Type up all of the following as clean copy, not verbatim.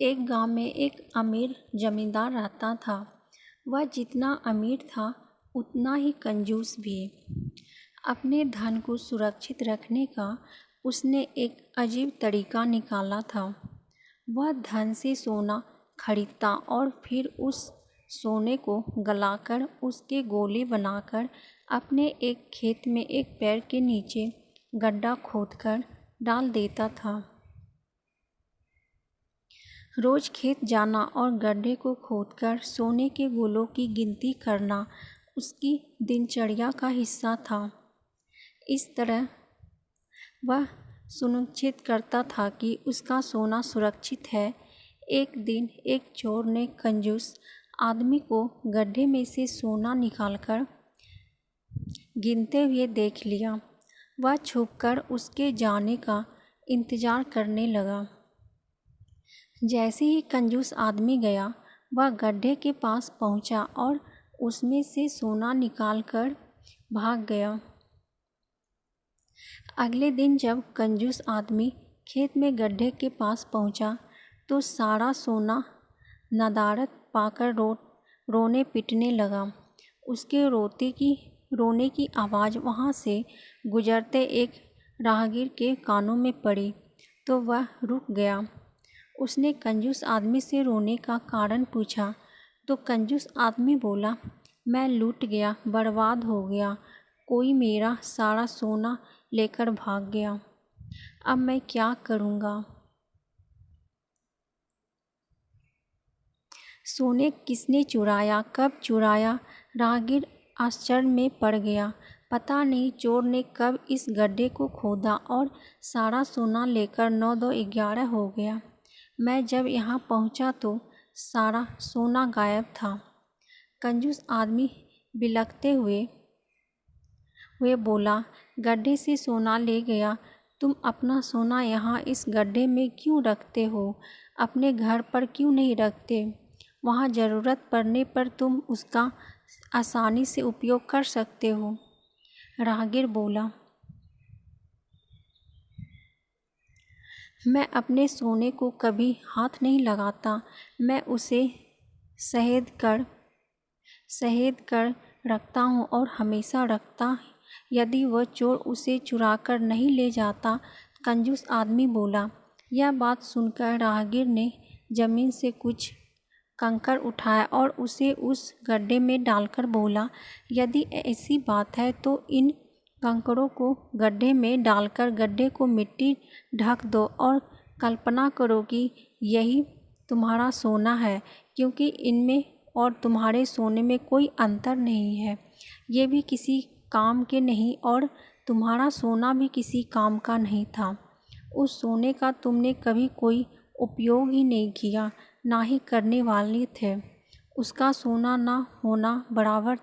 एक गांव में एक अमीर जमींदार रहता था। वह जितना अमीर था उतना ही कंजूस भी। अपने धन को सुरक्षित रखने का उसने एक अजीब तरीका निकाला था। वह धन से सोना खरीदता और फिर उस सोने को गलाकर उसके गोले बनाकर अपने एक खेत में एक पेड़ के नीचे गड्ढा खोदकर डाल देता था। रोज खेत जाना और गड्ढे को खोदकर सोने के गोलों की गिनती करना उसकी दिनचर्या का हिस्सा था। इस तरह वह सुनिश्चित करता था कि उसका सोना सुरक्षित है। एक दिन एक चोर ने कंजूस आदमी को गड्ढे में से सोना निकालकर गिनते हुए देख लिया। वह छुपकर उसके जाने का इंतज़ार करने लगा। जैसे ही कंजूस आदमी गया, वह गड्ढे के पास पहुंचा और उसमें से सोना निकालकर भाग गया। अगले दिन जब कंजूस आदमी खेत में गड्ढे के पास पहुंचा, तो सारा सोना नदारद पाकर रोने पिटने लगा। उसके रोने की आवाज़ वहाँ से गुजरते एक राहगीर के कानों में पड़ी, तो वह रुक गया। उसने कंजूस आदमी से रोने का कारण पूछा, तो कंजूस आदमी बोला, मैं लूट गया, बर्बाद हो गया, कोई मेरा सारा सोना लेकर भाग गया, अब मैं क्या करूँगा। सोने किसने चुराया, कब चुराया? राहगीर आश्चर्य में पड़ गया। पता नहीं चोर ने कब इस गड्ढे को खोदा और सारा सोना लेकर 9-2-11 हो गया। मैं जब यहाँ पहुँचा तो सारा सोना गायब था। कंजूस आदमी बिलखते हुए बोला, गड्ढे से सोना ले गया, तुम अपना सोना यहाँ इस गड्ढे में क्यों रखते हो? अपने घर पर क्यों नहीं रखते? वहाँ ज़रूरत पड़ने पर तुम उसका आसानी से उपयोग कर सकते हो। राहगीर बोला, मैं अपने सोने को कभी हाथ नहीं लगाता, मैं उसे सहेज कर रखता हूँ और हमेशा रखता। यदि वह चोर उसे चुरा कर नहीं ले जाता। कंजूस आदमी बोला। यह बात सुनकर राहगीर ने ज़मीन से कुछ कंकड़ उठाया और उसे उस गड्ढे में डालकर बोला, यदि ऐसी बात है तो इन कंकड़ों को गड्ढे में डालकर गड्ढे को मिट्टी ढक दो और कल्पना करो कि यही तुम्हारा सोना है, क्योंकि इनमें और तुम्हारे सोने में कोई अंतर नहीं है। ये भी किसी काम के नहीं और तुम्हारा सोना भी किसी काम का नहीं था। उस सोने का तुमने कभी कोई उपयोग ही नहीं किया, ना ही करने वाले थे। उसका होना ना होना बराबर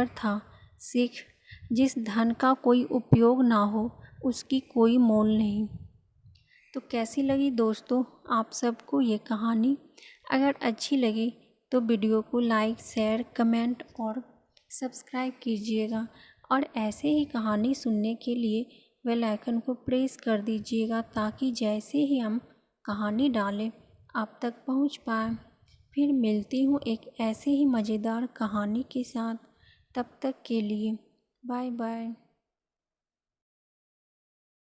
था। सीख, जिस धन का कोई उपयोग ना हो उसकी कोई मोल नहीं। तो कैसी लगी दोस्तों आप सबको ये कहानी? अगर अच्छी लगी तो वीडियो को लाइक, शेयर, कमेंट और सब्सक्राइब कीजिएगा और ऐसे ही कहानी सुनने के लिए बेल आइकन को प्रेस कर दीजिएगा, ताकि जैसे ही हम कहानी डालें आप तक पहुंच पाए। फिर मिलती हूँ एक ऐसे ही मज़ेदार कहानी के साथ। तब तक के लिए बाय बाय।